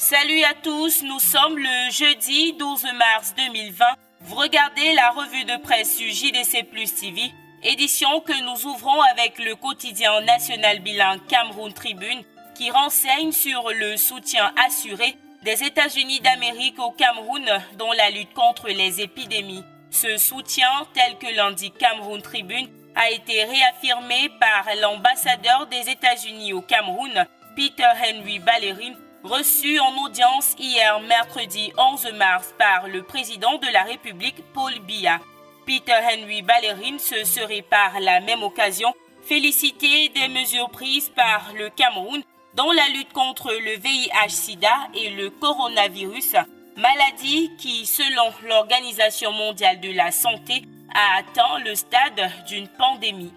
Salut à tous, nous sommes le jeudi 12 mars 2020. Vous regardez la revue de presse du JDC Plus TV, édition que nous ouvrons avec le quotidien national bilingue Cameroun Tribune qui renseigne sur le soutien assuré des États-Unis d'Amérique au Cameroun dans la lutte contre les épidémies. Ce soutien, tel que l'indique Cameroun Tribune, a été réaffirmé par l'ambassadeur des États-Unis au Cameroun, Peter Henry Ballerin, reçu en audience hier mercredi 11 mars par le président de la République Paul Biya. Peter Henry Ballerin se serait par la même occasion félicité des mesures prises par le Cameroun dans la lutte contre le VIH-Sida et le coronavirus, maladie qui, selon l'Organisation mondiale de la santé, a atteint le stade d'une pandémie.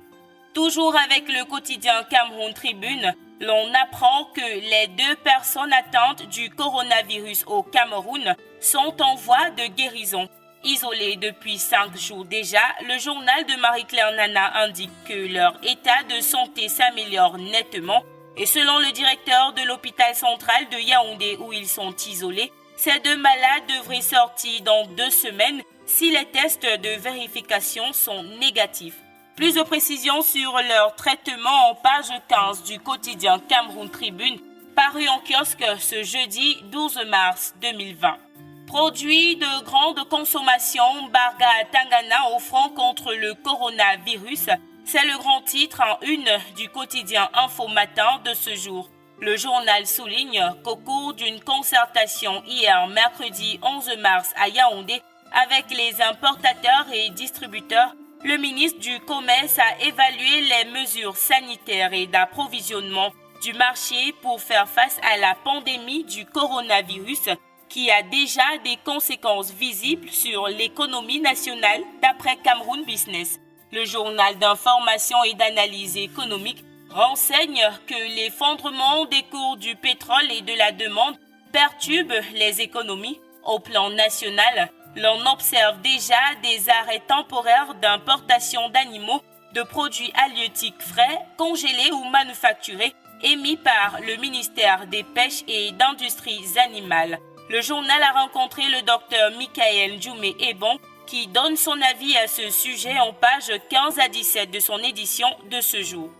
Toujours avec le quotidien Cameroun Tribune, l'on apprend que les 2 personnes atteintes du coronavirus au Cameroun sont en voie de guérison. Isolées depuis 5 jours déjà, le journal de Marie-Claire Nana indique que leur état de santé s'améliore nettement et selon le directeur de l'hôpital central de Yaoundé où ils sont isolés, ces 2 malades devraient sortir dans 2 semaines si les tests de vérification sont négatifs. Plus de précisions sur leur traitement en page 15 du quotidien Cameroun Tribune, paru en kiosque ce jeudi 12 mars 2020. Produits de grande consommation, Barga à Tangana au front contre le coronavirus, c'est le grand titre en une du quotidien Info Matin de ce jour. Le journal souligne qu'au cours d'une concertation hier mercredi 11 mars à Yaoundé avec les importateurs et distributeurs, le ministre du Commerce a évalué les mesures sanitaires et d'approvisionnement du marché pour faire face à la pandémie du coronavirus qui a déjà des conséquences visibles sur l'économie nationale d'après Cameroun Business. Le journal d'information et d'analyse économique renseigne que l'effondrement des cours du pétrole et de la demande perturbe les économies. Au plan national, l'on observe déjà des arrêts temporaires d'importation d'animaux, de produits halieutiques frais, congelés ou manufacturés, émis par le ministère des Pêches et d'Industries animales. Le journal a rencontré le docteur Michael Djoumé-Ebon, qui donne son avis à ce sujet en pages 15 à 17 de son édition de ce jour.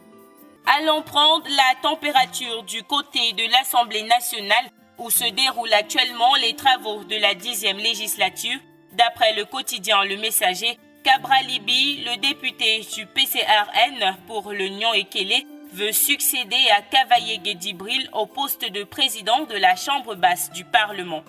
Allons prendre la température du côté de l'Assemblée nationale où se déroulent actuellement les travaux de la 10e législature. D'après le quotidien Le Messager, Cabral Libi, le député du PCRN pour le Nion-Ekele, veut succéder à Cavaye Guédibril au poste de président de la Chambre basse du Parlement.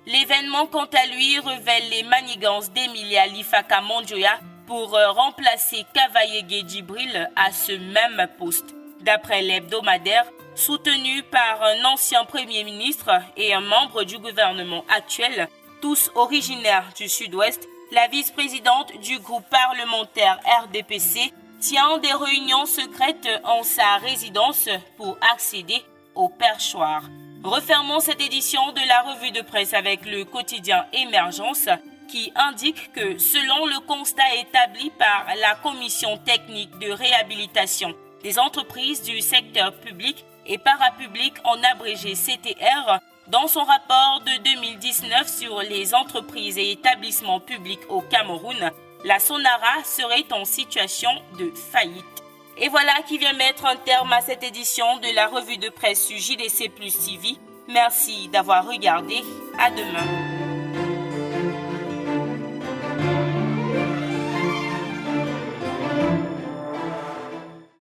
L'événement, quant à lui, révèle les manigances d'Emilia Lifaka Mondjoya pour remplacer Cavaye Guédibril à ce même poste. D'après l'hebdomadaire, soutenu par un ancien Premier ministre et un membre du gouvernement actuel, tous originaires du Sud-Ouest, la vice-présidente du groupe parlementaire RDPC tient des réunions secrètes en sa résidence pour accéder au perchoir. Refermons cette édition de la revue de presse avec le quotidien Émergence qui indique que selon le constat établi par la Commission technique de réhabilitation des entreprises du secteur public et parapublic en abrégé CTR, dans son rapport de 2019 sur les entreprises et établissements publics au Cameroun, la Sonara serait en situation de faillite. Et voilà qui vient mettre un terme à cette édition de la revue de presse du JDC Plus TV. Merci d'avoir regardé. À demain.